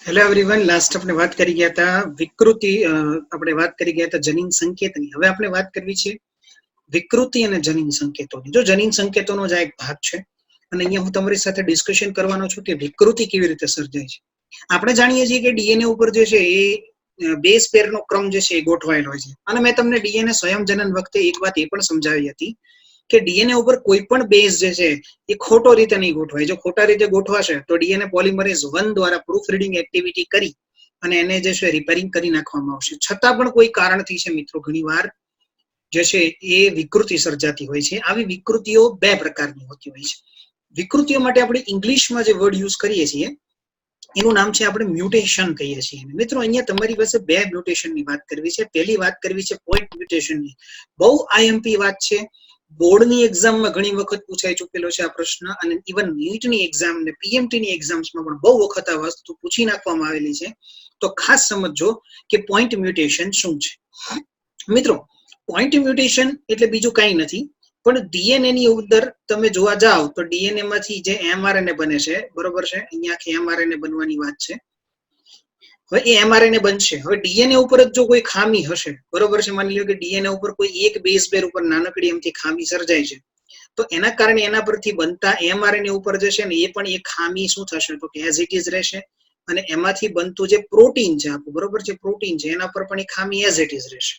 Hello everyone, last આપણે વાત કરી ગયા હતા વિકૃતિ, આપણે વાત કરી ગયા હતા જનીન સંકેતની. હવે આપણે વાત કરવી છે વિકૃતિ અને જનીન સંકેતોની. જો જનીન સંકેતોનો જ આ એક ભાગ છે અને અહીંયા હું તમારી સાથે ડિસ્કશન કરવાનો છું કે વિકૃતિ કેવી રીતે સર્જાય છે. આપણે જાણીએ છીએ કે ડીએનએ ઉપર જે છે એ બેઝ પેરનો ક્રમ જે છે એ ગોઠવાયેલો હોય છે. અને મેં તમને ડીએનએ સ્વયંજનન વખતે એક વાત એ પણ સમજાવી હતી કે ડીએનએ ઉપર કોઈ પણ બેઝ જે છે એ ખોટો રીતે નહીં ગોઠવાય. જો ખોટા રીતે ગોઠવાશે તો ડીએનએ પોલિમરેઝ 1 દ્વારા પ્રૂફ રીડિંગ એક્ટિવિટી કરી અને એને જે છે રિપેરિંગ કરી નાખવામાં આવશે. છતાં પણ કોઈ કારણથી છે મિત્રો ઘણીવાર જે છે એ વિકૃતિ સર્જાતી હોય છે. આવી વિકૃતિઓ બે પ્રકારની હોતી હોય છે. વિકૃતિઓ માટે આપણે ઇંગ્લિશમાં જે વર્ડ યુઝ કરીએ છીએ એનું નામ છે આપણે મ્યુટેશન કહીએ છીએ. મિત્રો અહીંયા તમારી પાસે બે મ્યુટેશનની વાત કરવી છે. પહેલી વાત કરવી છે પોઈન્ટ મ્યુટેશનની. બહુ આઈએમપી વાત છે. બોર્ડની એક્ઝામમાં ઘણી વખત પૂછાઈ ચૂકેલો છે આ પ્રશ્ન, અને ઇવન નીટની એક્ઝામ ને પીએમટીની એક્ઝામ્સમાં પણ બહુ વખત આ વસ્તુ પૂછી નાખવામાં આવેલી છે. તો ખાસ સમજજો કે પોઈન્ટ મ્યુટેશન શું છે. મિત્રો, પોઈન્ટ મ્યુટેશન એટલે બીજું કંઈ નથી, પણ ડીએનએ ની અંદર તમે જોવા જાઓ તો ડીએનએ માંથી જે એમઆરએનએ બને છે, બરોબર છે, અહીંયા આખી એમઆરએનએ બનવાની વાત છે. હવે એ એમઆરએનએ બનશે. હવે ડીએનએ ઉપર જ જો કોઈ ખામી હશે, બરોબર છે, માની લો કે ડીએનએ ઉપર કોઈ એક બેઝ પેર ઉપર નાનકડી એમથી ખામી સર્જાય છે, તો એના કારણે એના પરથી બનતા એમઆરએનએ ઉપર જે છે ને એ પણ એ ખામી શું થશે તો કે એઝ ઇટ ઇઝ રહેશે. અને એમાંથી બનતું જે પ્રોટીન છે આપણું, બરોબર છે, પ્રોટીન છે, એના પર પણ એ ખામી એઝ ઇટ ઇઝ રહેશે.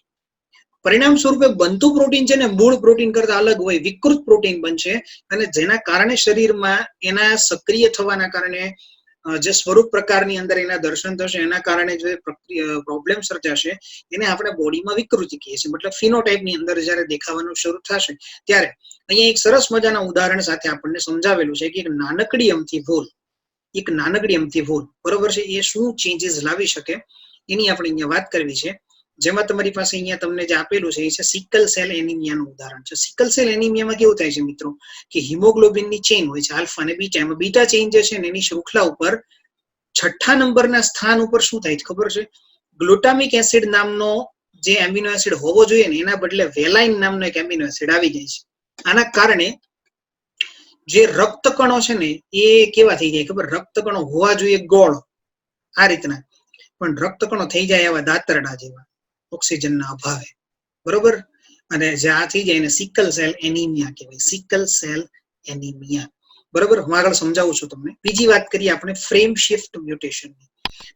પરિણામ સ્વરૂપે બનતું પ્રોટીન છે ને મૂળ પ્રોટીન કરતા અલગ હોય, વિકૃત પ્રોટીન બનશે. અને જેના કારણે શરીરમાં એના સક્રિય થવાના કારણે જે સ્વરૂપ પ્રકારની અંદર એના દર્શન થશે, એના કારણે જે પ્રોબ્લેમ સર્જાશે એને આપણે બોડીમાં વિકૃતિ કહીએ છીએ. મતલબ ફિનોટાઇપની અંદર જ્યારે દેખાવાનું શરૂ થશે ત્યારે અહીંયા એક સરસ મજાના ઉદાહરણ સાથે આપણને સમજાવેલું છે કે એક નાનકડી અમથી ભૂલ, બરોબર છે, એ શું ચેન્જીસ લાવી શકે એની આપણે અહીંયા વાત કરવી છે. જેમાં તમારી પાસે અહીંયા તમને જે આપેલું છે એ છે સિકલ સેલ એનિમિયાનું ઉદાહરણ છે. સિકલ સેલ એનિમિયામાં કેવું થાય છે મિત્રો કે હિમોગ્લોબિનની ચેઇન હોય છે આલ્ફા અને બીટા. એમાં બીટા ચેઇન જે છે ને એની શૃંખલા ઉપર 6થા નંબરના સ્થાન ઉપર શું થાય છે ખબર છે? ગ્લુટામિક એસિડ નામનો જે એમિનો એસિડ હોવો જોઈએ ને એના બદલે વેલાઇન નામનો એક એમિનો એસિડ આવી જાય છે. આના કારણે જે રક્તકણો છે ને એ કેવા થઈ જાય ખબર? રક્તકણો હોવા જોઈએ ગોળ આ રીતના, પણ રક્તકણો થઈ જાય એવા દાતરડા જેવા ઓક્સિજનના અભાવે, બરોબર. અને જે આ થઈ જાય એને સિકલ સેલ એનિમિયા કહેવાય. સિકલ સેલ એનિમિયા, બરોબર. હું આગળ સમજાવું છું તમને. બીજી વાત કરીએ આપણે ફ્રેમ શિફ્ટ મ્યુટેશનની.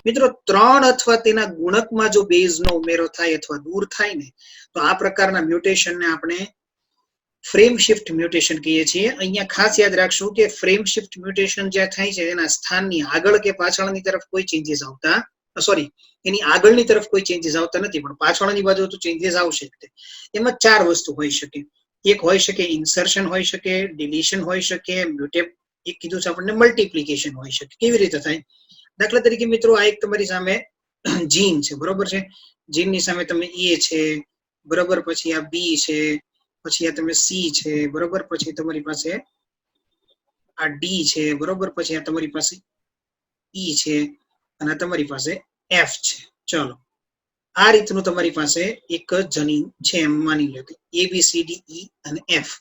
મિત્રો, 3 અથવા તેના ગુણકમાં જો બેઝનો ઉમેરો થાય અથવા દૂર થાય ને તો આ પ્રકારના મ્યુટેશનને આપણે ફ્રેમ શિફ્ટ મ્યુટેશન કહીએ છીએ. અહીંયા ખાસ યાદ રાખશું કે ફ્રેમ શિફ્ટ મ્યુટેશન જ્યાં થાય છે એના સ્થાનની આગળ કે પાછળની તરફ કોઈ ચેન્જીસ આવતા, સોરી, એની આગળની તરફ કોઈ ચેન્જીસ આવતા નથી, પણ પાછળની બાજુ તો ચેન્જીસ આવશે. એમાં 4 વસ્તુ હોઈ શકે. એક હોઈ શકે ઇન્સર્શન હોઈ શકે, ડિલીશન હોઈ શકે, એક કીધું છે આપણને મલ્ટિપ્લિકેશન હોઈ શકે. કેવી રીતે થાય? દાખલા તરીકે મિત્રો, આ એક તમારી સામે જીન છે, બરોબર છે. જીનની સામે તમે એ છે, બરોબર, પછી આ બી છે, પછી આ તમે સી છે, બરોબર, પછી તમારી પાસે આ ડી છે, બરોબર, પછી આ તમારી પાસે ઈ છે અને તમારી પાસે એફ છે. ચલો, આ રીતનું તમારી પાસે એક જનીન છે એમ માની લો કે એ બી સી ડી ઈ અને એફ.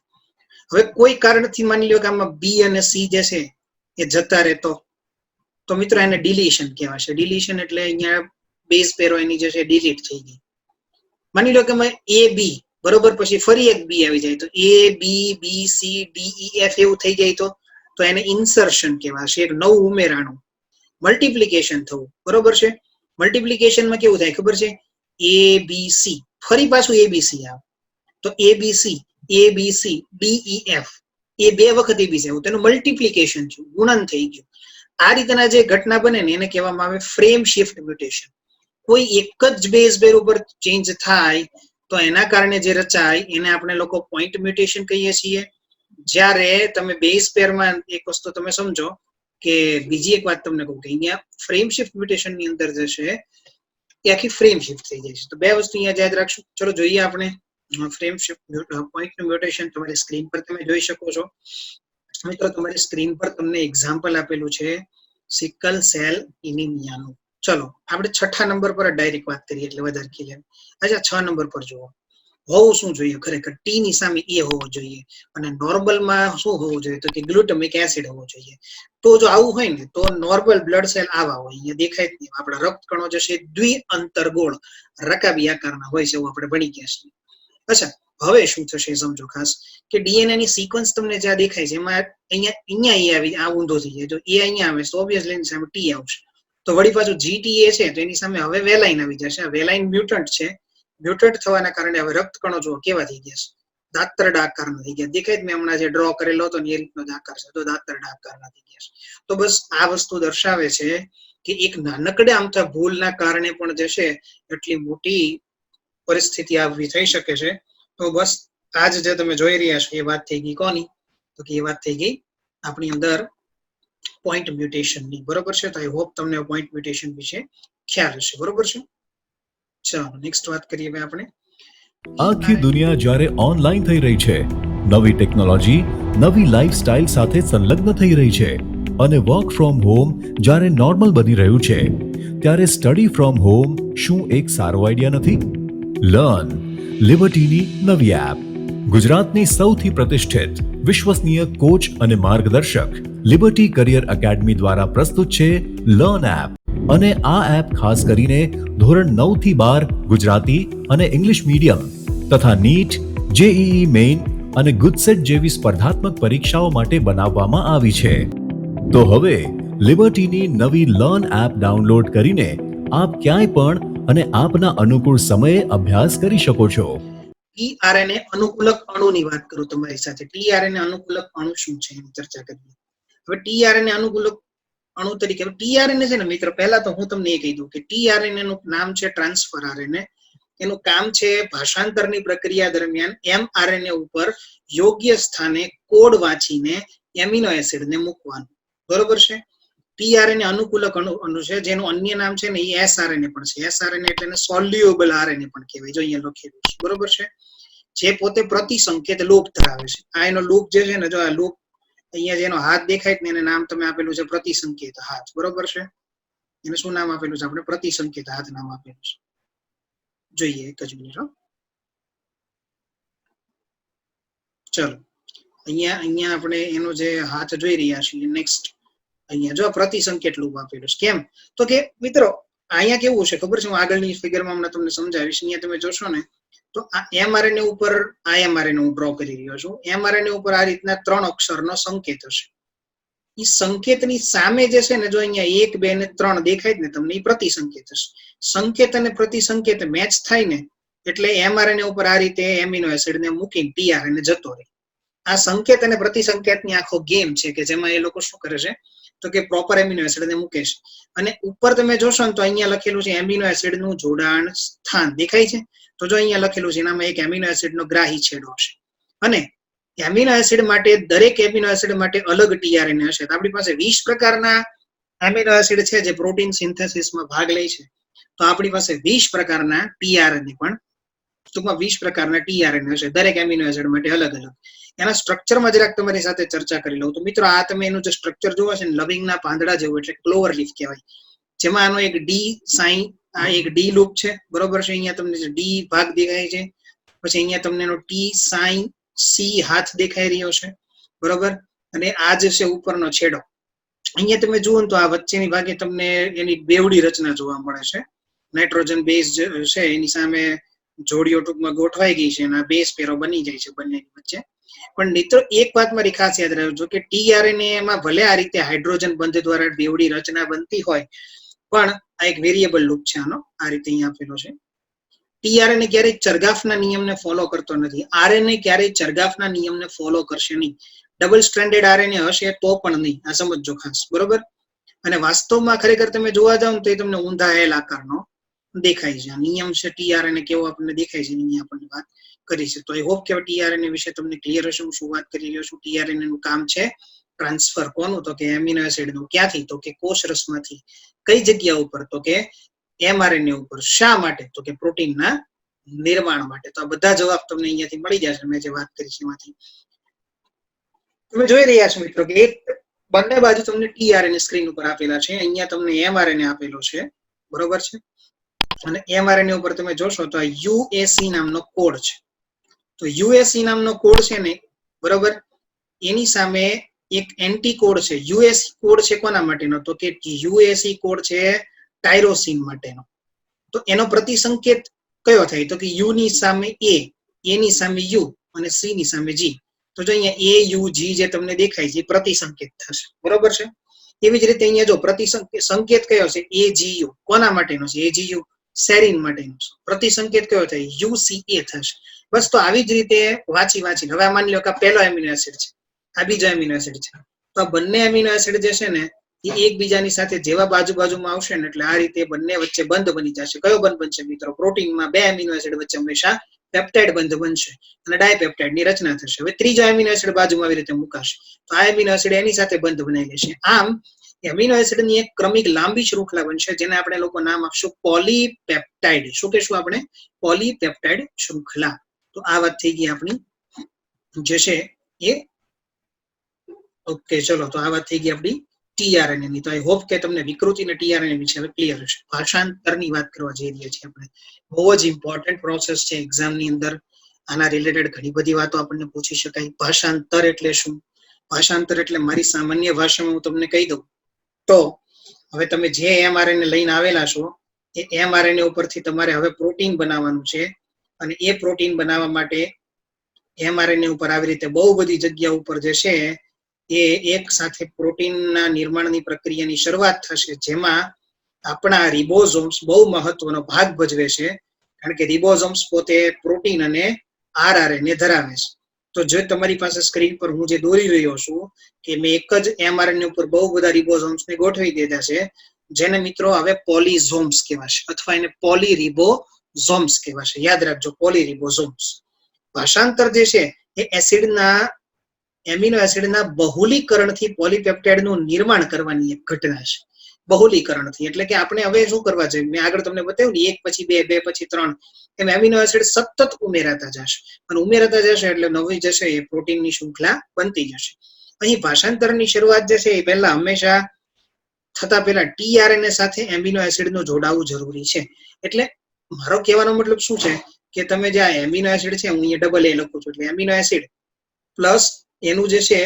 હવે કોઈ કારણથી માની લો કે આમાં બી અને સી જે છે એ જતા રહે તો મિત્રો એને ડિલીશન કહેવાશે. ડિલીશન એટલે અહીંયા બેઝ પેરો એની જે છે ડિલીટ થઈ ગઈ. માની લો કે એ બી, બરોબર, પછી ફરી એક બી આવી જાય તો A B B C D E F એવું થઈ જાય તો એને ઇન્સર્શન કહેવાશે. એક નવું ઉમેરાણું, મલ્ટિપ્લિકેશન થવું, બરોબર છે. મલ્ટિપ્લિકેશનમાં કેવું થાય ખબર છે? એ બી સી, ફરી પાછું એ બી સી આવે તો A B C D E F, A 2 વખત એ બી સી આવ્યું, તેનું મલ્ટિપ્લિકેશન થયું, ગુણન થઈ ગયું. આ રીતના જે ઘટના બને ને એને કહેવામાં આવે ફ્રેમ શિફ્ટ મ્યુટેશન. કોઈ એક જ બેઝ પેર ઉપર ચેન્જ થાય તો એના કારણે જે રચાય એને આપણે લોકો પોઈન્ટ મ્યુટેશન કહીએ છીએ. જ્યારે તમે બેઝ પેરમાં એક વસ્તુ તમે સમજો કે બીજી એક વાત તમને કહું કે અહીંયા ફ્રેમ શિફ્ટ મ્યુટેશન ની અંદર જે છે એ આખી ફ્રેમ શિફ્ટ થઈ જાય છે. તો 2 વસ્તુ અહીંયા યાદ રાખશું. ચલો જોઈએ આપણે ફ્રેમ શિફ્ટ પોઈન્ટ મ્યુટેશન. તમારી સ્ક્રીન પર તમે જોઈ શકો છો મિત્રો. તમારી સ્ક્રીન પર તમને એક્ઝામ્પલ આપેલું છે સિકલ સેલ એનિમિયાનું. ચલો આપણે 6થા નંબર પર ડાયરેક્ટ વાત કરીએ એટલે વધારે ક્લિયર. અચ્છા, 6 નંબર પર જુઓ. હોવું શું જોઈએ ખરેખર? ટી ની સામે એ હોવો જોઈએ, અને નોર્મલમાં શું હોવું જોઈએ તો કે ગ્લુટામિક એસિડ હોવો જોઈએ. તો જો આવું હોય ને તો નોર્મલ બ્લડ સેલ આવા હોય, અહીંયા દેખાય જ નહીં. આપણા રક્ત કણો જે છે દ્વિઅંતરગોળ રકાબી આકારના હોય છે, એવું આપણે ભણી ગયા છીએ. અચ્છા, હવે શું થશે સમજો ખાસ, કે ડીએનએ ની સિક્વન્સ તમને જ્યાં દેખાય છે એમાં અહીંયા આ ઊંધો થઈ જાય. જો એ અહીંયા આવે તો ઓબ્વિયસલી એની સામે ટી આવશે. તો વળી પાછું જીટીએ છે તો એની સામે હવે વેલાઇન આવી જશે. આ વેલાઇન મ્યુટન્ટ છે. મ્યુટન્ટ થવાના કારણે હવે રક્ત કણો જો કેવા થઈ ગયા છે, દાંતરડા આકારના થઈ ગયા. દેખાય મેં હમણાં જે ડ્રો કરેલો હતો ને એ રીતનો જ આકાર છે, તો દાંતરડા આકારના થઈ ગયા છે. તો બસ આ વસ્તુ દર્શાવે છે કે એક નાનકડા આમથા ભૂલના કારણે પણ જે છે એટલી મોટી પરિસ્થિતિ આવી થઈ શકે છે. તો બસ આજ જે તમે જોઈ રહ્યા છો એ વાત થઈ ગઈ કોની? તો કે એ વાત થઈ ગઈ આપણી અંદર પોઈન્ટ મ્યુટેશન ની. બરોબર છે? તો આઈ હોપ તમને પોઈન્ટ મ્યુટેશન વિશે ખ્યાલ હશે. બરોબર છે? ચાલો નેક્સ્ટ વાત કરીએ હવે આપણે. આખી દુનિયા જ્યારે ઓનલાઈન થઈ રહી છે, નવી ટેકનોલોજી નવી લાઈફસ્ટાઈલ સાથે સંલગ્ન થઈ રહી છે, અને વર્ક ફ્રોમ હોમ જ્યારે નોર્મલ બની રહ્યું છે, ત્યારે સ્ટડી ફ્રોમ હોમ શું એક સારો આઈડિયા નથી? લર્ન લિબર્ટીની નવી એપ. ગુજરાતની સૌથી પ્રતિષ્ઠિત વિશ્વસનીય કોચ અને માર્ગદર્શક લિબર્ટી કરિયર એકેડમી દ્વારા પ્રસ્તુત છે લર્ન એપ. અને આ એપ ખાસ કરીને ધોરણ 9 થી 12 ગુજરાતી અને ઇંગ્લિશ મીડિયમ તથા નીટ, જેઈઈ મેઇન અને ગુજસેટ જેવી સ્પર્ધાત્મક પરીક્ષાઓ માટે બનાવવામાં આવી છે. તો હવે લિબર્ટીની નવી લર્ન એપ ડાઉનલોડ કરીને આપ ક્યાંય પણ અને આપના અનુકૂળ સમયે અભ્યાસ કરી શકો છો. ટીઆરએનએ અનુકૂલક અણુની વાત કરું તમારી સાથે. ટીઆરએનએ અનુકૂલક અણુ શું છે એની ચર્ચા કરીએ. હવે ટીઆરએનએ અનુકૂલક અણુ તરીકે ટીઆરએનએ છે ને મિત્ર, પહેલા તો હું તમને એ કહી દઉં કે ટીઆરએનએ નું નામ છે ટ્રાન્સફર આરએનએ. એનું કામ છે ભાષાંતરની પ્રક્રિયા દરમિયાન એમઆરએનએ ઉપર યોગ્ય સ્થાને કોડ વાંચીને એમિનો એસિડને મૂકવાનું. બરોબર છે? ટીઆરએનએ અનુકૂલક અણુ છે, જેનું અન્ય નામ છે ને એ એસઆરએનએ પણ છે. એસઆરએનએ એટલે સોલ્યુબલ આરએનએ પણ કહેવાય. જો અહીંયા લખેલું છે. બરોબર છે? જે પોતે પ્રતિસંકેત લૂપ ધરાવે છે. આ એનો લૂપ જે છે ને, જો આ લૂપ અહીંયા જેનો હાથ દેખાય ને એને નામ તમે આપેલું છે પ્રતિસંકેત હાથ. બરોબર છે? એને શું નામ આપેલું છે આપણે? પ્રતિસંકેત હાથ નામ આપેલું છે. જોઈએ એક જ મિનિટ. ચલો અહીંયા આપણે એનો જે હાથ જોઈ રહ્યા છીએ. નેક્સ્ટ અહીંયા જો પ્રતિસંકેત લૂપ આપેલું છે. કેમ? તો કે મિત્રો અહીંયા કેવું છે ખબર છે? હું આગળની ફિગરમાં હમણાં તમને સમજાવીશ. અહીંયા તમે જોશો ને તો આ એમઆરએનએ ઉપર આ એમઆરએનએ હું ડ્રો કરી રહ્યો છું. એમઆરએનએ ઉપર આ રીતના 3 અક્ષરનો સંકેત હશે. એ સંકેતની સામે જે છે ને, જો અહીંયા 1, 2 ને 3 દેખાય જ ને તમને, એ પ્રતિસંકેત હશે. સંકેત અને પ્રતિસંકેત મેચ થાય ને એટલે એમઆરએનએ ઉપર આ રીતે એમિનો એસિડને મૂકીને ટીઆરએનએ જતો રહે. આ સંકેત અને પ્રતિસંકેતની આખો ગેમ છે કે જેમાં એ લોકો શું કરે છે તો કે પ્રોપર એમિનો એસિડને મૂકે છે. અને ઉપર તમે જોશો ને તો અહીંયા લખેલું છે એમિનો એસિડનું જોડાણ સ્થાન. દેખાય છે? તો જો અહીંયા લખેલું છે એનામાં એક એમિનો એસિડનો ગ્રાહી છેડો હશે. અને એમિનો એસિડ માટે, દરેક એમિનો એસિડ માટે અલગ ટીઆરએનએ હશે. તો આપણી પાસે 20 પ્રકારના એમિનો એસિડ છે જે પ્રોટીન સિન્થેસિસમાં ભાગ લે છે. તો આપણી પાસે 20 પ્રકારના ટીઆરએનએ પણ, ટૂંકમાં 20 પ્રકારના ટીઆરએનએ હશે, દરેક એમિનો એસિડ માટે અલગ અલગ. એના સ્ટ્રક્ચરમાં જરાક તમારી સાથે ચર્ચા કરી લઉં તો મિત્રો, આ તમે એનું જે સ્ટ્રક્ચર જોવો છે ને, લવિંગના પાંદડા જેવું, એટલે ક્લોવર લીફ કહેવાય. જેમાં આનો એક ડી સાઇન, આ એક ડી લૂપ છે. બરોબર છે? અહીંયા તમને જે ડી ભાગ દેખાય છે, પછી અહીંયા તમને એનો ટી સાઇન સી હાથ દેખાઈ રહ્યો છે. બરોબર? અને આ જે છે ઉપરનો છેડો, અહીંયા તમે જુઓ ને તો આ વચ્ચેની ભાગે તમને એની બેવડી રચના જોવા મળે છે. નાઇટ્રોજન બેઝ જે છે એની સામે જોડીઓ ટૂંકમાં ગોઠવાઈ ગઈ છે, અને બેઝ પેરો બની જાય છે બંનેની વચ્ચે. પણ મિત્રો એક વાત મારી ખાસ યાદ રાખજો કે ટીઆરએનએ માં ભલે આ રીતે હાઇડ્રોજન બંધ દ્વારા બેવડી રચના બનતી હોય, પણ આ એક વેરિયેબલ લૂપ છે આનો. આ રીતે અહીંયા આપેલો છે. ટીઆરએનએ ક્યારેય ચરગાફના નિયમને ફોલો કરતો નથી. આરએનએ ક્યારેય ચરગાફના નિયમને ફોલો કરશે નહીં. ડબલ સ્ટ્રેન્ડેડ આરએનએ હશે તો પણ નહીં. આ સમજજો ખાસ. બરોબર? અને વાસ્તવમાં ખરેખર તમે જોવા જાવ તો એ તમને ઊંધા એલ આકારનો દેખાય છે. નિયમ છે ટીઆરએનએ કેવો આપણને દેખાય છે એની આપણને વાત કરી છે. તો આઈ હોપ કે ટીઆરએનએ વિશે તમને ક્લિયર હશે હું શું વાત કરી રહ્યો છું. ટીઆરએનએ નું કામ છે ટ્રાન્સફર. કોનું? તો કે એમિનો એસિડ નું. ક્યાંથી? તો કે કોષરસમાંથી. કઈ જગ્યા ઉપર? તો કે એમઆરએનએ ઉપર. શા માટે? તો કે પ્રોટીનના નિર્માણ માટે. તો આ બધા જવાબ તમને અહીંયાથી મળી જશે મેં જે વાત કરી છે એમાંથી. તમે જોઈ રહ્યા છો મિત્રો કે એક બંને બાજુ તમને ટીઆરએનએ સ્ક્રીન ઉપર આપેલા છે. અહીંયા તમને એમઆરએનએ આપેલો છે. બરોબર છે? અને એમઆરએનએ ઉપર તમે જોશો તો આ યુએસી નામનો કોડ છે. તો યુએસસી નામનો કોડ છે ને, બરોબર, એની સામે એક એન્ટી કોડ છે. યુએસસી કોડ છે કોના માટેનો? તો કે યુએસસી કોડ છે ટાયરોસિન માટેનો. તો એનો પ્રતિસંકેત કયો થાય? તો કે યુ ની સામે એ ની સામે યુ અને સી ની સામે જી. તો જો અહીંયા એ યુ જી જે તમને દેખાય છે પ્રતિસંકેત થશે, બરોબર છે. એવી જ રીતે અહીંયા જો પ્રતિસંકેત કયો છે? એજીયુ કોના માટેનો છે? એજીયુ સેરીન માટેનો છે. પ્રતિસંકેત કયો થાય? યુસીએ થશે. બસ તો આવી જ રીતે વાંચીને હવે માની લો કે આ પહેલો એમિનો એસિડ છે, આ બીજો એમિનો એસિડ છે. તો આ બંને એમિનો એસિડ જે છે ને એ એકબીજાની સાથે જેવા બાજુમાં આવશે ને એટલે આ રીતે બંને વચ્ચે બંધ બની જશે. કયો બંધ બનશે મિત્રો? પ્રોટીનમાં બે એમિનો એસિડ વચ્ચે હંમેશા પેપ્ટાઇડ બંધ બનશે અને ડાયપેપ્ટાઇડ ની રચના થશે. હવે ત્રીજો એમિનો એસિડ બાજુમાં આવી રીતે મુકાશે તો આ એમિનો એસિડ એની સાથે બંધ બનાવી લેશે. આમ એમિનો એસિડ ની એક ક્રમિક લાંબી શૃંખલા બનશે જેને આપણે લોકો નામ આપશું પોલીપેપ્ટાઇડ. શું કહેશું આપણે? પોલીપેપ્ટાઇડ શૃંખલા. તો આ વાત થઈ ગઈ આપણી જે છે એ. ઓકે, ચલો, તો આ વાત થઈ ગઈ આપણી ટીઆરએનએ ની. તો આઈ હોપ કે તમને વિકૃતિ અને ટીઆરએનએ વિશે હવે ક્લિયર હશે. ભાષાંતરની વાત કરવા જઈ રહ્યા છીએ આપણે. બહુ જ ઇમ્પોર્ટન્ટ પ્રોસેસ છે એક્ઝામ ની અંદર. આના રિલેટેડ ઘણી બધી વાતો આપણને પૂછી શકાય. ભાષાંતર એટલે શું? ભાષાંતર એટલે મારી સામાન્ય ભાષામાં હું તમને કહી દઉં તો હવે તમે જે એમઆરએનએ લઈને આવેલા છો એ એમઆરએનએ ઉપરથી તમારે હવે પ્રોટીન બનાવવાનું છે અને એ પ્રોટીન બનાવવા માટે એમઆરએનએ ઉપર આવી રીતે બહુ બધી જગ્યા ઉપર જે છે એ એક સાથે પ્રોટીનના નિર્માણની પ્રક્રિયાની શરૂઆત થશે, જેમાં આપણા રિબોઝોમ્સ બહુ મહત્વનો ભાગ ભજવે છે. કારણ કે રિબોઝોમ્સ પોતે પ્રોટીન અને આરઆરએનએ ધરાવે છે. તો જો તમારી પાસે સ્ક્રીન પર હું જે દોરી રહ્યો છું કે મેં એક જ એમઆરએનએ ઉપર બહુ બધા રિબોઝોમ્સને ગોઠવી દીધા છે, જેને મિત્રો હવે પોલીઝોમ્સ કહેવાશે અથવા એને પોલીરિબોઝોમ્સ કહેવાશે. યાદ રાખજો, પોલીરિબોઝોમ્સ. ભાષાંતર જે છે એ એમિનો એસિડના બહુલીકરણથી પોલીપેપ્ટાઇડનું નિર્માણ કરવાની એક ઘટના છે. બહુલીકરણથી એટલે કે આપણે હવે શું કરવા છે? મેં આગળ તમને બતાવ્યું ને, એક પછી બે પછી ત્રણ, એમ એમિનો એસિડ સતત ઉમેરાતા જશે અને ઉમેરાતા જશે એટલે નવી જશે એ પ્રોટીનની શૃંખલા બનતી જશે. અહીં ભાષાંતરની શરૂઆત જે છે એ પહેલા હંમેશા થતા પહેલા ટીઆરએનએ સાથે એમિનો એસિડનું જોડાવું જરૂરી છે. એટલે મારો કહેવાનો મતલબ શું છે કે તમે જે આ એમિનો એસિડ છે, હું અહીંયા ડબલ એ લખું છું, એટલે એમિનો એસિડ પ્લસ એનું જે છે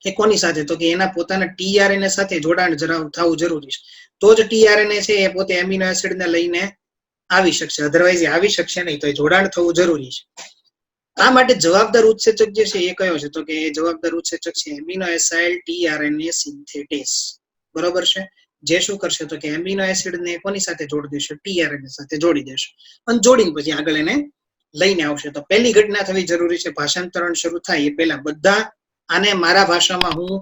એ કોની સાથે? તો કે એના પોતાના ટીઆરએનએ સાથે જોડાણ થવું જરૂરી છે. તો જ ટીઆરએનએ છે એ પોતે એમિનો એસિડને લઈને આવી શકશે, અધરવાઇઝ આવી શકશે નહીં. તો એ જોડાણ થવું જરૂરી છે. આ માટે જવાબદાર ઉત્સેચક જે છે એ કયો છે? તો કે એ જવાબદાર ઉત્સેચક છે એમિનો એસાઇલ ટીઆરએનએ સિન્થેટેસ. બરોબર છે. જે શું કરશે? તો કે એમિનો એસિડને કોની સાથે જોડી દેશે? ટીઆરએનએ સાથે જોડી દેશે અને જોડીને પછી આગળ એને લઈને આવશે. તો પહેલી ઘટના થવી જરૂરી છે. ભાષાંતરણ શરૂ થાય એ પહેલા બધા આને મારા ભાષામાં હું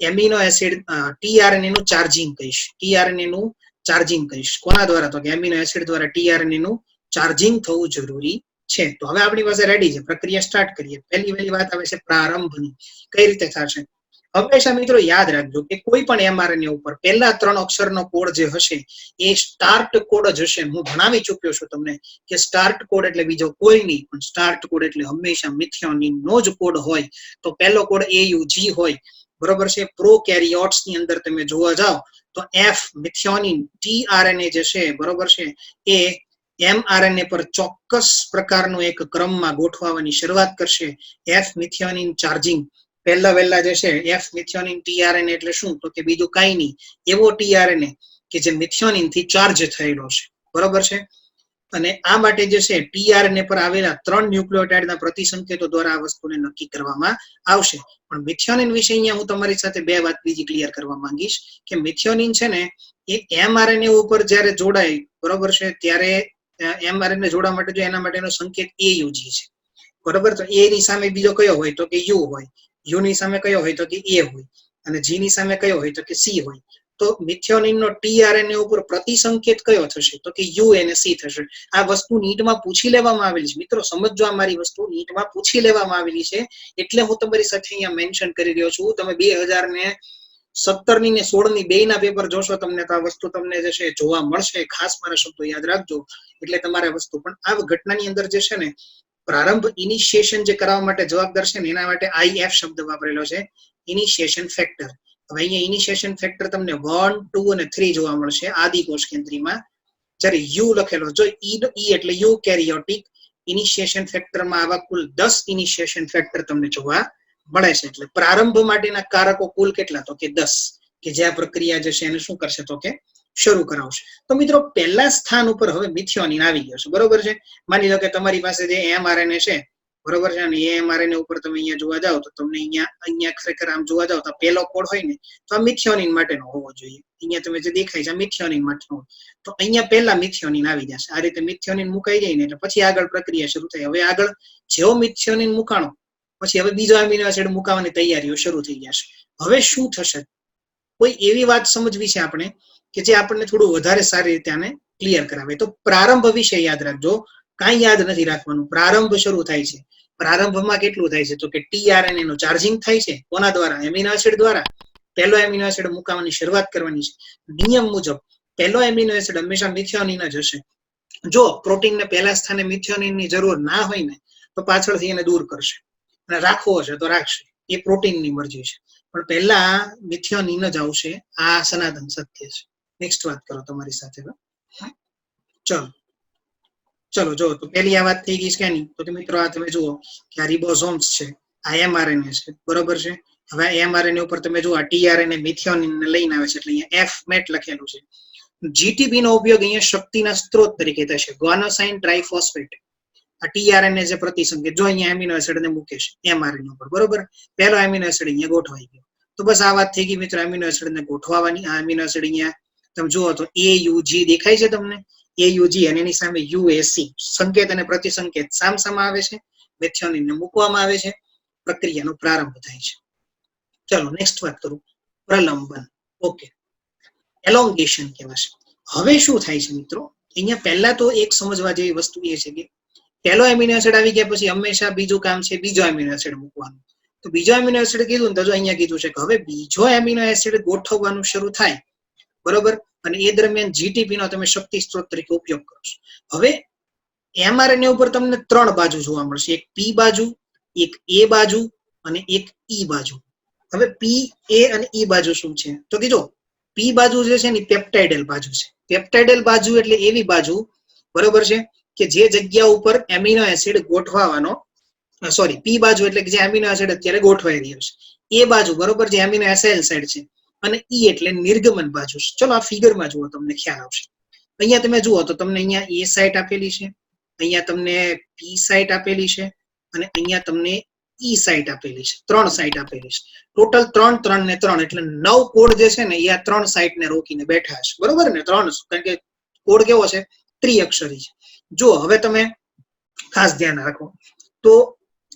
એમિનો એસિડ ટીઆરએનએ નું ચાર્જિંગ કહીશ. ટીઆરએનએ નું ચાર્જિંગ કહીશ. કોના દ્વારા? તો કે એમિનો એસિડ દ્વારા ટીઆરએનએ નું ચાર્જિંગ થવું જરૂરી છે. તો હવે આપણી પાસે રેડી છે, પ્રક્રિયા સ્ટાર્ટ કરીએ. પહેલી વાત આવે છે પ્રારંભની. કઈ રીતે થશે? હંમેશા મિત્રો યાદ રાખજો કે કોઈ પણ એમઆરએનએ ઉપર પહેલા 3 અક્ષરનો કોડ જે હશે એ સ્ટાર્ટ કોડ જ હશે. હું ભણાવી ચૂક્યો છું તમને કે સ્ટાર્ટ કોડ એટલે બીજો કોઈ નહીં, પણ સ્ટાર્ટ કોડ એટલે હંમેશા મિથિયોનિન નો જ કોડ હોય. તો પહેલો કોડ AUG હોય, બરોબર છે. પ્રોકેરિયોટ્સ ની અંદર તમે જોવા જાઓ તો F મિથિયોનિન tRNA જે છે, બરોબર છે, એ mRNA પર ચોક્કસ પ્રકારનો એક ક્રમમાં ગોઠવવાની શરૂઆત કરશે. F મિથિયોનિન ચાર્જિંગ પહેલા જે છે F મિથિયોનિન tRNA એટલે શું? તો કે બીજું કાંઈ નહીં, એવો tRNA કે જે મિથિયોનિન થી ચાર્જ થયેલો છે, બરોબર છે. અને આ માટે જે છે tRNA પર આવેલા 3 ન્યુક્લિયોટાઇડના પ્રતિસંકેતો દ્વારા આ વસ્તુને નક્કી કરવામાં આવશે. પણ મિથિયોનિન વિશે અહીંયા હું તમારી સાથે બે વાત બીજી ક્લિયર કરવા માંગીશ કે મિથિયોનિન છે ને એ mRNA ઉપર જ્યારે જોડાય, બરોબર છે, ત્યારે mRNA જોડવા માટે જો એના માટેનો સંકેત AUG છે, બરોબર. તો A ની સામે બીજો કયો હોય? તો કે U હોય. U ની સામે કયો હોય? તો કે A હોય. અને G ની સામે કયો હોય? તો કે C હોય. તો મિથિયોનિનનો tRNA ઉપર પ્રતિસંકેત કયો થશે? તો કે U અને C થશે. આ વસ્તુ નીટમાં પૂછી લેવામાં આવેલી છે. મિત્રો સમજો, આ મારી વસ્તુ નીટમાં પૂછી લેવામાં આવેલી છે એટલે હું તમારી સાથે અહીંયા મેન્શન કરી રહ્યો છું. તમે 2017 ની ને 16 ની બેયના પેપર જોશો તમને તો આ વસ્તુ તમને જે છે જોવા મળશે. ખાસ મારા શબ્દો યાદ રાખજો એટલે તમારે વસ્તુ. પણ આ ઘટનાની અંદર જે છે ને પ્રારંભ ઇનિશિયેશન જે કરવા માટે જવાબદાર છે ને એના માટે IF શબ્દ વાપરેલો છે, ઇનિશિયેશન ફેક્ટર. હવે અહીંયા ઇનિશિયેશન ફેક્ટર તમને 1, 2 અને 3 જોવા મળશે આદિકોષ કેન્દ્રીમાં. જ્યારે U લખેલો, જો E એટલે યુકેરિયોટિક, ઇનિશિયેશન ફેક્ટરમાં આવા કુલ 10 ઇનિશિયેશન ફેક્ટર તમને જોવા મળે છે. એટલે પ્રારંભ માટેના કારકો કુલ કેટલા? તો કે 10, કે જે આ પ્રક્રિયા જે છે એને શું કરશે? તો કે શરૂ કરાવશે. તો મિત્રો પહેલા સ્થાન ઉપર હવે મિથિયોનિન આવી ગયો છે, બરોબર છે. માની લો કે તમારી પાસે જે mRNA છે, બરોબર છે, અને એ mRNA ઉપર તમે અહીંયા જોવા જાવ તો તમને અહીંયા ખરેખર આમ જોવા જાવ તો પહેલો કોડ હોય ને તો આ મિથિયોનિન માટેનો હોવો જોઈએ. અહીંયા તમે જે દેખાય છે આ મિથિયોનિન માટેનો, તો અહીંયા પહેલા મિથિયોનિન આવી જશે. આ રીતે મિથિયોનિન મુકાઈ જાય ને એટલે પછી આગળ પ્રક્રિયા શરૂ થાય. હવે આગળ જેવો મિથિયોનિન મુકાણો પછી હવે બીજો એમિનો એસિડ મુકાવાની તૈયારીઓ શરૂ થઈ જશે. હવે શું થશે? કોઈ એવી વાત સમજવી છે આપણે કે જે આપણને થોડું વધારે સારી રીતે આને ક્લિયર કરાવે. તો પ્રારંભ વિશે યાદ રાખજો, કાંઈ યાદ નથી રાખવાનું. પ્રારંભ શરૂ થાય છે. પ્રારંભમાં કેટલું થાય છે? તો કે tRNA નું ચાર્જિંગ થાય છે. કોના દ્વારા? એમિનો એસિડ દ્વારા. પહેલો એમિનો એસિડ મુકાવાની શરૂઆત કરવાની છે. નિયમ મુજબ પહેલો એમિનો એસિડ હંમેશા મિથિયોનિન જ હશે. જો પ્રોટીનને પહેલા સ્થાને મિથિયોનિનની જરૂર ના હોય ને તો પાછળથી એને દૂર કરશે, અને રાખવો હશે તો રાખશે. એ પ્રોટીનની મરજી છે, પણ પહેલા મિથિયોનિન જ આવશે. આ સનાતન સત્ય છે. નેક્સ્ટ વાત કરો તમારી સાથે. ચલો જો તો પહેલી આ વાત થઈ ગઈ છે નહીં? તો મિત્રો આ તમે જુઓ કે આ રિબોસોમ્સ છે, આ mRNA છે, બરોબર છે. હવે mRNA ઉપર તમે જુઓ આ tRNA મિથિયોનિન ને લઈને આવે છે, એટલે અહીંયા F-MET લખેલું છે. GTP નો ઉપયોગ અહીંયા શક્તિના સ્ત્રોત તરીકે થશે. ગ્વાનોસાઇન ટ્રાઇફોસ્ફેટ, આ tRNA જે પ્રતિસંકેત, જો અહીંયા એમિનો એસિડ ને મૂકે છે mRNA ઉપર, બરોબર. પહેલો એમિનો એસિડ અહીંયા ગોઠવાઈ ગયો. તો બસ આ વાત થઈ ગઈ મિત્રો એમિનો એસિડ ને ગોઠવવાની. આ એમિનો એસિડ અહીંયા તમે જુઓ તો AUG દેખાય છે તમને? AUG અને એની સામે UAC, સંકેત અને પ્રતિસંકેત સામસામા આવે છે. મિથિયોનિન ને મૂકવામાં આવે છે. પ્રક્રિયાનો પ્રારંભ થાય છે. ચલો નેક્સ્ટ વાત કરું. પ્રલંબન. ઓકે, એલોંગેશન કહેવાશે. હવે શું થાય છે મિત્રો? અહીંયા પહેલા તો એક સમજવા જેવી વસ્તુ એ છે કે પહેલો એમિનો એસિડ આવી ગયા પછી હંમેશા બીજું કામ છે બીજો એમિનો એસિડ મૂકવાનું. તો બીજો એમિનો એસિડ કીધું ને તો જો અહીંયા કીધું છે કે હવે બીજો એમિનો એસિડ ગોઠવવાનું શરૂ થાય, બરોબર. અને એ દરમિયાન જીટીપી નો તમે શક્તિ સ્ત્રોત તરીકે ઉપયોગ કરો છો. હવે mRNA ઉપર તમને 3 બાજુ જોવા મળશે. એક P બાજુ, એક A બાજુ અને એક E બાજુ. હવે P, A અને E બાજુ શું છે? તો કે જો P બાજુ જે છે ને પેપ્ટાઇડલ બાજુ છે. પેપ્ટાઇડલ બાજુ એટલે એવી બાજુ, બરોબર છે, કે જે જગ્યા ઉપર એમિનો એસિડ ગોઠવવાનો, સોરી, P બાજુ એટલે કે જે એમિનો એસિડ અત્યારે ગોઠવાઈ રહ્યો છે. A બાજુ, બરોબર, જે એમિનો એસાઇલ સાઇડ છે. અને E એટલે નિર્ગમન બાજુ. ચલો આ ફિગરમાં જુઓ, તમને ખ્યાલ આવશે. અહીંયા તમે જુઓ તો તમને અહીંયા A સાઇટ આપેલી છે, અહીંયા તમને P સાઇટ આપેલી છે, અને અહીંયા તમને E સાઇટ આપેલી છે. 3 સાઇટ આપેલી છે. ટોટલ 3, 3 ને 3 એટલે 9 કોડ જે છે ને એ આ 3 સાઇટ ને રોકીને બેઠા છે, બરોબર ને? 3, કારણ કે કોડ કેવો છે? ત્રિઅક્ષરી છે. જો હવે તમે ખાસ ધ્યાન રાખો તો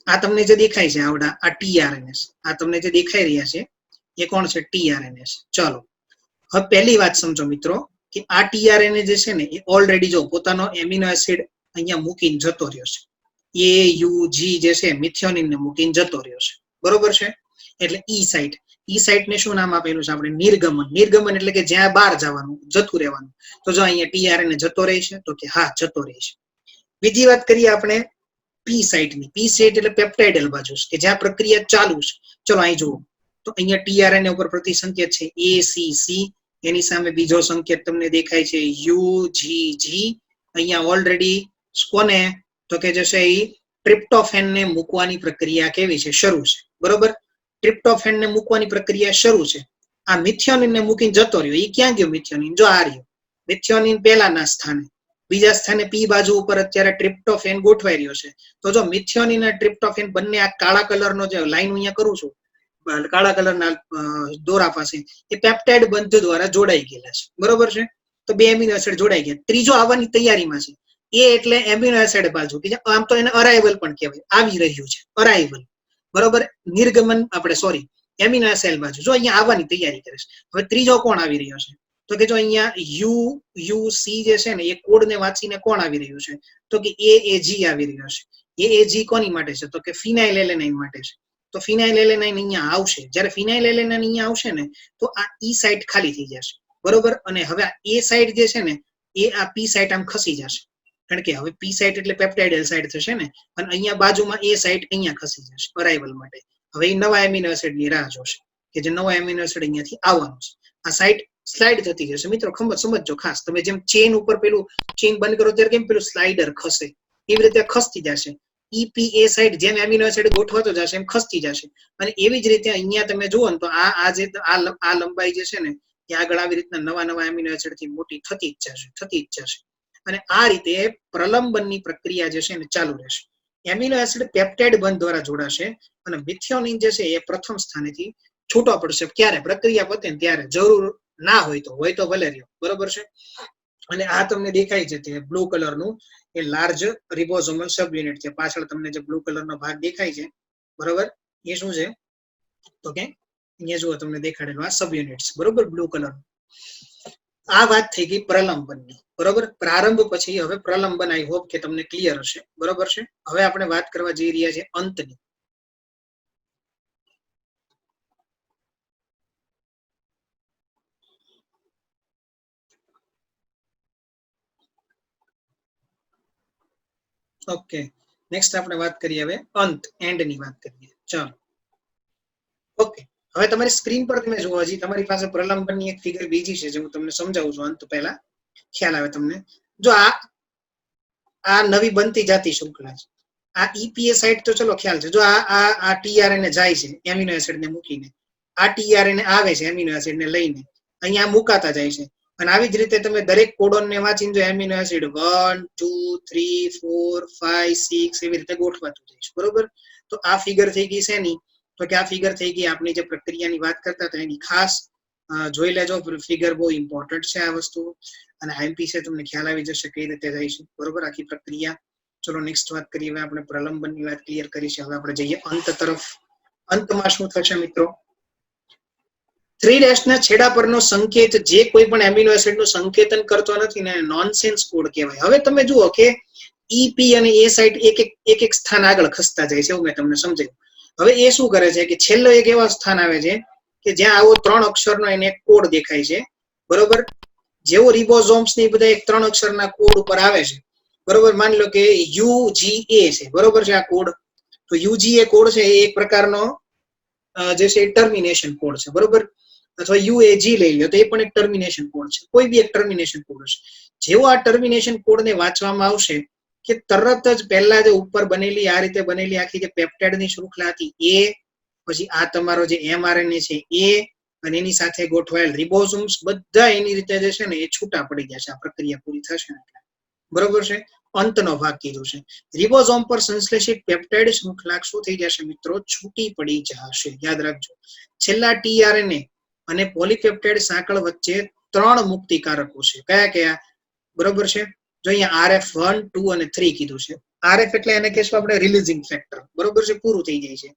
આ તમને જે દેખાય છે આવડા આ tRNA, આ તમને જે દેખાઈ રહ્યા છે એ કોણ છે? tRNA. ચાલો હવે પહેલી વાત સમજો મિત્રો કે આ tRNA જે છે ને એ ઓલરેડી જો પોતાનો એમિનો એસિડ અહીંયા મૂકીને જતો રહ્યો છે. AUG જે છે મિથિયોનિન ને મૂકીને જતો રહ્યો છે, બરોબર છે. એટલે E સાઇટ ને શું નામ આપેલું છે આપણે? નિર્ગમન. નિર્ગમન એટલે કે જ્યાં બહાર જવાનું, જતું રહેવાનું. તો જો અહીંયા tRNA જતો રહે છે, તો કે હા જતો રહે છે. બીજી વાત કરીએ આપણે P સાઇટની. P સાઇટ એટલે પેપ્ટાઇડલ બાજુ કે જ્યાં પ્રક્રિયા ચાલુ છે. ચલો અહીં જુઓ તો અહીંયા tRNA ઉપર પ્રતિસંકેત છે ACC, એની સામે બીજો સંકેત તમને દેખાય છે UGG. અહીંયા ઓલરેડી કોને? તો કે જે છે એ ટ્રિપ્ટોફેન ને મૂકવાની પ્રક્રિયા કેવી છે? શરૂ છે, બરોબર. ટ્રિપ્ટોફેન ને મૂકવાની પ્રક્રિયા શરૂ છે. આ મિથિયોનિન ને મૂકીને જતો રહ્યો. એ ક્યાં ગયો મિથિયોનિન? જો આ રહ્યો મિથિયોનિન પહેલાના સ્થાને. બીજા સ્થાને P બાજુ ઉપર અત્યારે ટ્રિપ્ટોફેન ગોઠવાઈ રહ્યો છે. તો જો મિથિયોનિન અને ટ્રિપ્ટોફેન બંને આ કાળા કલરનો જે લાઈન અહીંયા કરું છું, કાળા કલરના દોરા પાસે, એ પેપ્ટાઇડ બંધ દ્વારા જોડાઈ ગયેલા છે, બરોબર છે. તો 2 એમિનો એસિડ જોડાઈ ગયા. ત્રીજો આવવાની તૈયારીમાં છે. એ એટલે એમિનો એસિડ બાજુ કે આમ તો એને અરાઇવલ પણ કહેવાય, આવી રહ્યું છે, અરાઇવલ, બરોબર. નિર્ગમન આપણે સોરી એમિનો એસાઇલ બાજુ જો અહીંયા આવવાની તૈયારી કરે છે. હવે ત્રીજો કોણ આવી રહ્યો છે? તો કે જો અહીંયા UC જે છે ને એ કોડ ને વાંચીને કોણ આવી રહ્યું છે? તો કે AAG આવી રહ્યો છે. AAG કોની માટે છે? તો કે ફિનાઇલ એલેનાઇન માટે છે. તો ફિનાઇલ એલેનાઇન અહીંયા આવશે. જ્યારે ફિનાઇલ એલેનાઇન અહીંયા આવશે ને તો આ E સાઇટ ખાલી થઈ જશે, બરોબર. અને હવે આ A સાઇટ જે છે ને એ આ P સાઇટ આમ ખસી જશે, કારણ કે હવે P સાઇટ એટલે પેપ્ટાઇડલ સાઇટ થશે ને, અને અહીંયા બાજુમાં A સાઇટ અહીંયા ખસી જશે અરાઇવલ માટે. હવે એ નવા એમિનો એસિડ ની રાહ જોશે કે જે નવા એમિનો એસિડ અહીંયાથી આવવાનું છે. આ સાઇટ સ્લાઇડ થતી જશે. મિત્રો સમજો ખાસ, તમે જેમ ચેન ઉપર પેલું ચેન બંધ કરો ત્યારે કેમ પેલું સ્લાઇડર ખસે, એવી રીતે ખસતી જશે. EPA સાઇટ જેમ એમિનો એસિડ ગોઠવાતો જશે એમ ખસતી જશે. અને એવી જ રીતે અહીંયા તમે જુઓ ને તો આ લંબાઈ જે છે ને એ આગળ આવી રીતના નવા એમિનો એસિડ થી મોટી થતી જ જશે. અને આ રીતે પ્રલંબનની પ્રક્રિયા જે છે ને ચાલુ રહેશે. એમિનો એસિડ પેપ્ટાઇડ બંધ દ્વારા જોડાશે અને મિથિયોનિન જે છે એ પ્રથમ સ્થાનેથી છૂટો પડશે. ક્યારે? પ્રક્રિયા પતે ને ત્યારે. જરૂર ના હોય તો ભલે રહ્યો. બરોબર છે. અને આ તમને દેખાય છે તે બ્લુ કલરનું એ લાર્જ રિબોઝોમલ સબ યુનિટ છે. પાછળ તમને જે બ્લુ કલરનો ભાગ દેખાય છે, બરોબર, એ શું છે? તો કે અહીંયા જુઓ તમને દેખાડેલું આ સબ યુનિટ્સ, બરોબર, બ્લુ કલર. આ વાત થઈ ગઈ પ્રલંબનની. બરોબર. પ્રારંભ પછી હવે પ્રલંબન, આઈ હોપ કે તમને ક્લિયર હશે. બરોબર છે. હવે આપણે વાત કરવા જઈ રહ્યા છે અંતની. ઓકે, નેક્સ્ટ આપણે વાત કરીએ હવે અંત, એન્ડ ની વાત કરીએ. ચાલો, ઓકે. હવે તમારી સ્ક્રીન પર તમે જુઓ, હજી તમારી પાસે પ્રલંબનની એક ફિગર બીજી છે જે હું તમને સમજાવું છું અંત પહેલા, ખ્યાલ આવે તમને. જો આ નવી બનતી જાતી શૃંખલા છે. આ EPA સાઇટ તો ચલો ખ્યાલ છે. જો આ tRNA જાય છે એમિનો એસિડ ને મૂકીને, આ tRNA આવે છે એમિનો એસિડ ને લઈને, અહીંયા મુકાતા જાય છે. અને આવી જ રીતે તમે દરેક કોડોન ને વાંચીને જો એમિનો એસિડ 1 2 3 4 5 6 એવી રીતે ગોઠવાતું જાય છે. બરોબર. તો આ ફિગર થઈ ગઈ છે ની, તો કે આ ફિગર થઈ ગઈ આપણી જે પ્રક્રિયાની વાત કરતા હતા એની. ખાસ જોઈ લેજો, ફિગર બહુ ઇમ્પોર્ટન્ટ છે આ વસ્તુ. અને આઈએમપી છે તમને ખ્યાલ આવી જશે કઈ રીતે જાય છે. બરોબર, આખી પ્રક્રિયા. ચલો નેક્સ્ટ વાત કરીએ. હવે આપણે પ્રલંબનની વાત ક્લિયર કરી છે. હવે આપણે જઈએ અંત તરફ. અંતમાં શું થશે મિત્રો? 3' ના છેડા પરનો સંકેત જે કોઈ પણ એમિનો એસિડ નું સંકેતન કરતો નથી ને નોનસેન્સ કોડ કહેવાય. હવે તમે જુઓ કે EP અને A સાઇટ એક સ્થાન આગળ ખસતા જાય છે, એવું મેં તમને સમજાવ્યું. હવે એ શું કરે છે કે છેલ્લો એક એવા સ્થાન આવે છે કે જ્યાં આવો 3 અક્ષરનો એને કોડ દેખાય છે. બરોબર. જેવો રિબોઝોમ્સ ની બધા એક 3 અક્ષરના કોડ ઉપર આવે છે. બરોબર. માની લો કે UGA છે. બરોબર છે આ કોડ. તો UGA કોડ છે એ એક પ્રકારનો જે છે ટર્મિનેશન કોડ છે. બરોબર. અથવા UAG લઈ લો તો એ પણ એક ટર્મિનેશન કોડ છે. કોઈ બી એક ટર્મિનેશન કોડ હશે. જેવો આ ટર્મિનેશન કોડ ને વાંચવામાં આવશે કે તરત જ પહેલા જે ઉપર બનેલી આ રીતે બનેલી આખી જે પેપ્ટાઇડ ની શૃંખલા હતી એ, પછી આ તમારો જે mRNA છે એ, અને એની સાથે ગોઠવાયેલ રિબોઝોમ્સ, બધા એની રીતે જે છે ને એ છૂટા પડી જશે આ પ્રક્રિયા પૂરી થશે. બરોબર છે. અંતનો ભાગ કીધો છે. રિબોઝોમ પર સંશ્લેષિત પેપ્ટાઇડ શૃંખલા શું થઈ જશે મિત્રો? છૂટી પડી જશે. યાદ રાખજો, છેલ્લા tRNA અને પોલીપેપ્ટાઇડ સાંકળ વચ્ચે 3 મુક્તિકારકો છે. કયા કયા? બરોબર છે. જો અહીંયા RF1 2 અને 3 કીધું છે. RF એટલે એને કહેશું આપણે રિલીઝિંગ ફેક્ટર. બરોબર છે. પૂરું થઈ જાય છે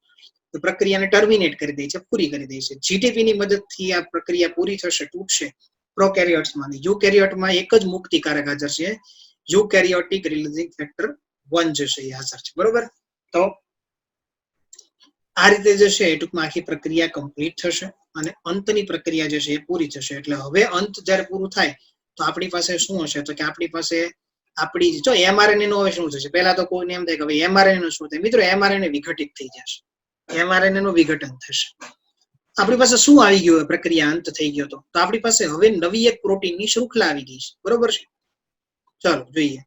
તો પ્રક્રિયાને ટર્મિનેટ કરી દે છે, પૂરી કરી દે છે. GTP ની મદદથી આ પ્રક્રિયા પૂરી થશે, તૂટશે. પ્રોકેરિયોટ્સમાં, યુકેરિયોટમાં એક જ મુક્તિકારક હાજર છે, યુકેરિયોટિક રિલીઝિંગ ફેક્ટર 1 જે છે એ હાજર છે. બરોબર. તો આ રીતે જે છે એ ટૂંકમાં આખી પ્રક્રિયા કમ્પ્લીટ થશે અને અંતની પ્રક્રિયા જે છે એ પૂરી થશે. એટલે હવે અંત જ્યારે પૂરું થાય તો આપણી પાસે શું હશે? તો કે આપણી પાસે આપણી જો mRNA નો હવે શું થશે? પહેલા તો કોઈને એમ થાય કે હવે mRNA નું શું થાય? મિત્રો mRNA વિઘટિત થઈ જશે, mRNA નું વિઘટન થશે. આપણી પાસે શું આવી ગયું? પ્રક્રિયા અંત થઈ ગયો તો આપણી પાસે હવે નવી એક પ્રોટીનની શૃંખલા આવી ગઈ છે. બરોબર છે. ચાલો જોઈએ.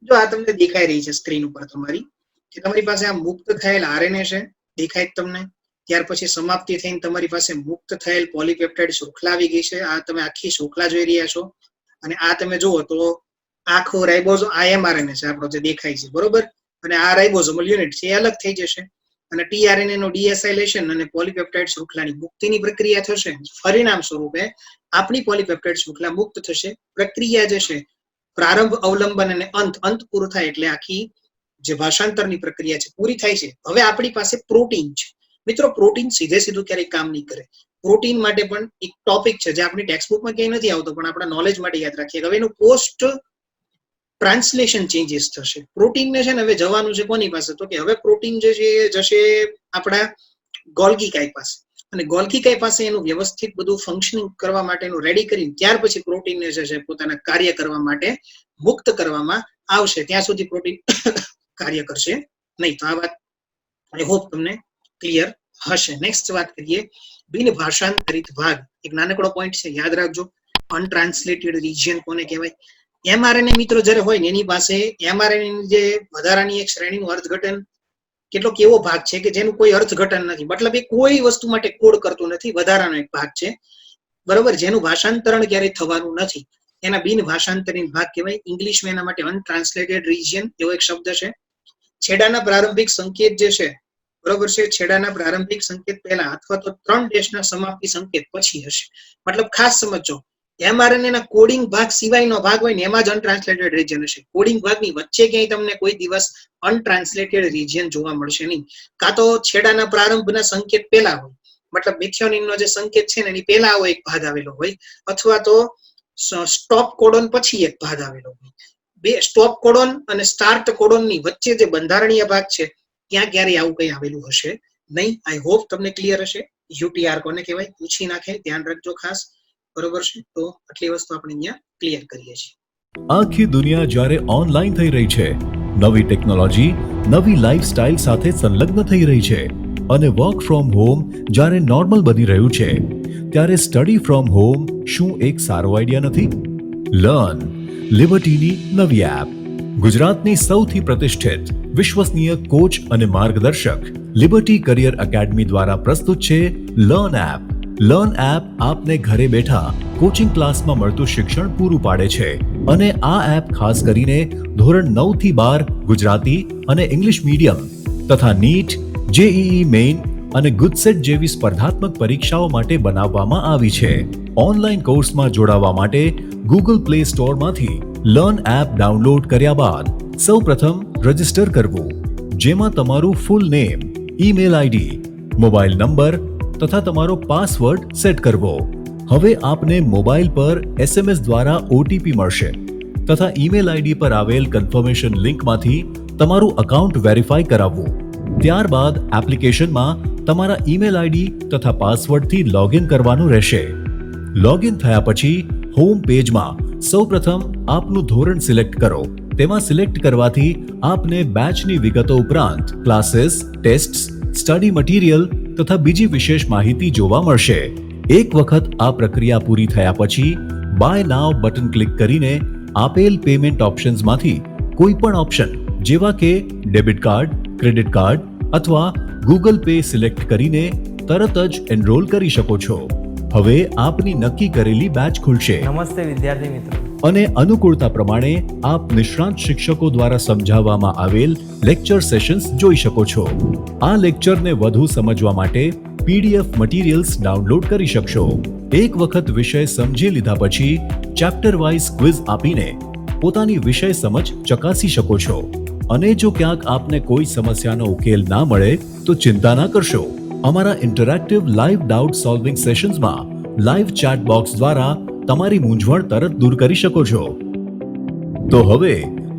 જો આ તમને દેખાઈ રહી છે સ્ક્રીન ઉપર તમારી, કે તમારી પાસે આ મુક્ત થયેલ RNA છે, દેખાય તમને. ત્યાર પછી સમાપ્તિ થઈને તમારી પાસે મુક્ત થયેલ પોલીપેપ્ટાઇડ શૃંખલા આવી ગઈ છે. આ તમે આખી શૃંખલા જોઈ રહ્યા છો. અને આ તમે જુઓ તો આખો રાઇબોઝોમ, આ mRNA છે આપણો જે દેખાય છે. બરોબર. અને આ રાઇબોઝોમલ યુનિટ છે એ અલગ થઈ જશે. અને tRNA નો ડીએસાઇલેશન અને પોલીપેપ્ટાઇડ શૃંખલાની મુક્તિની પ્રક્રિયા થશે. પરિણામ સ્વરૂપે આપણી પોલીપેપ્ટાઇડ શૃંખલા મુક્ત થશે. પ્રક્રિયા જે છે પ્રારંભ, અવલંબન અને અંત પૂરું થાય એટલે આખી જે ભાષાંતરની પ્રક્રિયા છે પૂરી થાય છે. હવે આપણી પાસે પ્રોટીન છે. મિત્રો પ્રોટીન સીધું ક્યારેય કામ નહીં કરે. પ્રોટીન માટે પણ એક ટોપિક છે જે આપણી ટેક્સ્ટબુકમાં ક્યાંય નથી આવતો, પણ આપણા નોલેજ માટે યાદ રાખીએ. હવે એનું પોસ્ટ ટ્રાન્સલેશન ચેન્જીસ થશે. પ્રોટીનને છે ને હવે જવાનું છે કોની પાસે? તો કે હવે પ્રોટીન જે છે એ જશે આપણા ગોલ્ગી કાઈ પાસે. અને ગોલ્ગી કાઈ પાસે એનું વ્યવસ્થિત બધું ફંક્શનિંગ કરવા માટેનું રેડી કરીને ત્યાર પછી પ્રોટીનને જે છે પોતાના કાર્ય કરવા માટે મુક્ત કરવામાં આવશે. ત્યાં સુધી પ્રોટીન કાર્ય કરશે નહીં. તો આ વાત આઈ હોપ તમને ક્લિયર હશે. નેક્સ્ટ વાત કરીએ બિન ભાષાંતરિત ભાગ. એક નાનકડો પોઈન્ટ છે, યાદ રાખજો. અનટ્રાન્સલેટેડ રિજિયન કોને કહેવાય? mRNA મિત્રો જ્યારે હોય ને એની પાસે mRNA ની જે વધારાની એક શ્રેણીનું અર્થઘટન કેટલોક એવો ભાગ છે કે જેનું કોઈ અર્થઘટન નથી, મતલબ એ કોઈ વસ્તુ માટે કોડ કરતું નથી, વધારાનો એક ભાગ છે, બરોબર, જેનું ભાષાંતરણ ક્યારેય થવાનું નથી, એના બિન ભાષાંતરિત ભાગ કહેવાય. ઇંગ્લિશમાં એના માટે અનટ્રાન્સલેટેડ રિજિયન એવો એક શબ્દ છે. છેડાના પ્રારંભિક સંકેત જે છે, બરોબર છે, છેડાના પ્રારંભિક સંકેત પહેલા અથવા તો 3 ડેશના સમાપ્તિ સંકેત પછી હશે. મતલબ ખાસ સમજો, mRNA ના કોડિંગ ભાગ સિવાયનો ભાગ હોય ને એમાં જ અનટ્રાન્સલેટેડ રિજિયન હશે. કોડિંગ ભાગની વચ્ચે ક્યાંય તમને કોઈ દિવસ અનટ્રાન્સલેટેડ રિજિયન જોવા મળશે નહીં. કાં તો છેડાના પ્રારંભના સંકેત પહેલા હોય, મતલબ મિથિયોનિનનો જે સંકેત છે ને એની પહેલા આવો એક ભાગ આવેલો હોય, અથવા તો સ્ટોપ કોડોન પછી એક ભાગ આવેલો હોય. બે સ્ટોપ કોડોન અને સ્ટાર્ટ કોડોનની વચ્ચે જે બંધારણીય ભાગ છે ત્યાં ક્યારેય આવું કંઈ આવેલું હશે નહીં. આઈ હોપ તમને ક્લિયર હશે. યુટીઆર કોને કહેવાય પૂછી નાખે, ધ્યાન રાખજો ખાસ, બરોબર છે. તો આટલી વસ્તુ આપણે અહીંયા ક્લિયર કરીએ છીએ. આખી દુનિયા જ્યારે ઓનલાઈન થઈ રહી છે, નવી ટેકનોલોજી નવી લાઈફસ્ટાઈલ સાથે સંલગ્ન થઈ રહી છે અને વર્ક ફ્રોમ હોમ જ્યારે નોર્મલ બની રહ્યું છે, ત્યારે સ્ટડી ફ્રોમ હોમ શું એક સારો આઈડિયા નથી? લર્ન લિબર્ટીની નવી એપ. ગુજરાતની સૌથી પ્રતિષ્ઠિત વિશ્વસનીય કોચ અને માર્ગદર્શક લિબર્ટી કરિયર એકેડમી દ્વારા પ્રસ્તુત છે લર્ન એપ. લર્ન એપ આપને ઘરે બેઠા કોચિંગ ક્લાસમાં મળતું શિક્ષણ પૂરું પાડે છે અને આ એપ ખાસ કરીને ધોરણ 9 થી 12 ગુજરાતી અને ઇંગ્લિશ મીડિયમ તથા નીટ, જેઈઈ મેઇન અને ગુજસેટ જેવી સ્પર્ધાત્મક પરીક્ષાઓ માટે બનાવવામાં આવી છે. ઓનલાઈન કોર્સમાં જોડાવા માટે ગૂગલ પ્લે સ્ટોરમાંથી લર્ન એપ ડાઉનલોડ કર્યા બાદ સૌપ્રથમ રજિસ્ટર કરવું, જેમાં તમારું full name, email ID, mobile number તથા તમારો પાસવર્ડ સેટ કરવો. હવે આપને મોબાઈલ પર SMS દ્વારા OTP મળશે તથા ઈમેલ આઈડી પર આવેલ કન્ફર્મેશન લિંકમાંથી તમારું અકાઉન્ટ વેરીફાઈ કરાવવું. ત્યારબાદ એપ્લિકેશનમાં તમારા ઈમેલ આઈડી તથા પાસવર્ડથી લોગિન કરવાનું રહેશે. લોગિન થયા પછી હોમ પેજમાં સૌપ્રથમ આપનું ધોરણ સિલેક્ટ કરો. તેમાં સિલેક્ટ કરવાથી આપને બેચની વિગતો ઉપરાંત ક્લાસીસ, ટેસ્ટ્સ, સ્ટડી મટીરિયલ તથા બીજી વિશેષ માહિતી જોવા મળશે. એક વખત આ પ્રક્રિયા પૂરી થયા પછી બાય નાવ બટન ક્લિક કરીને આપેલ પેમેન્ટ ઓપ્શન્સમાંથી કોઈ પણ ઓપ્શન જેવા કે ડેબિટ કાર્ડ, ક્રેડિટ કાર્ડ અથવા ગૂગલ પે સિલેક્ટ કરીને તરત જ એનરોલ કરી શકો છો. હવે આપની નક્કી કરેલી બેચ ખુલશે. નમસ્તે વિદ્યાર્થી મિત્રો. અને અનુકૂળતા પ્રમાણે આપ નિષ્ણાંત શિક્ષકો દ્વારા સમજાવવામાં આવેલ લેક્ચર સેશન્સ જોઈ શકો છો. આ લેક્ચરને વધુ સમજવા માટે PDF મટીરિયલ્સ ડાઉનલોડ કરી શકશો. એક વખત વિષય સમજી લીધા પછી ચેપ્ટર વાઇઝ ક્વિઝ આપીને પોતાની વિષય સમજ ચકાસી શકો છો. અને જો ક્યાંક આપને કોઈ સમસ્યાનો ઉકેલ ના મળે તો ચિંતા ના કરશો. અમારા ઇન્ટરેક્ટિવ લાઈવ ડાઉટ સોલ્વિંગ સેશન્સમાં લાઈવ ચેટ બોક્સ દ્વારા તમારી મૂંઝવણ તરત દૂર કરી શકો છો. તો હવે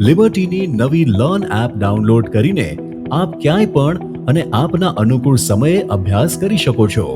લિબર્ટીની નવી લર્ન એપ ડાઉનલોડ કરીને આપ ક્યાંય પણ અને આપના અનુકૂળ સમયે અભ્યાસ કરી શકો છો.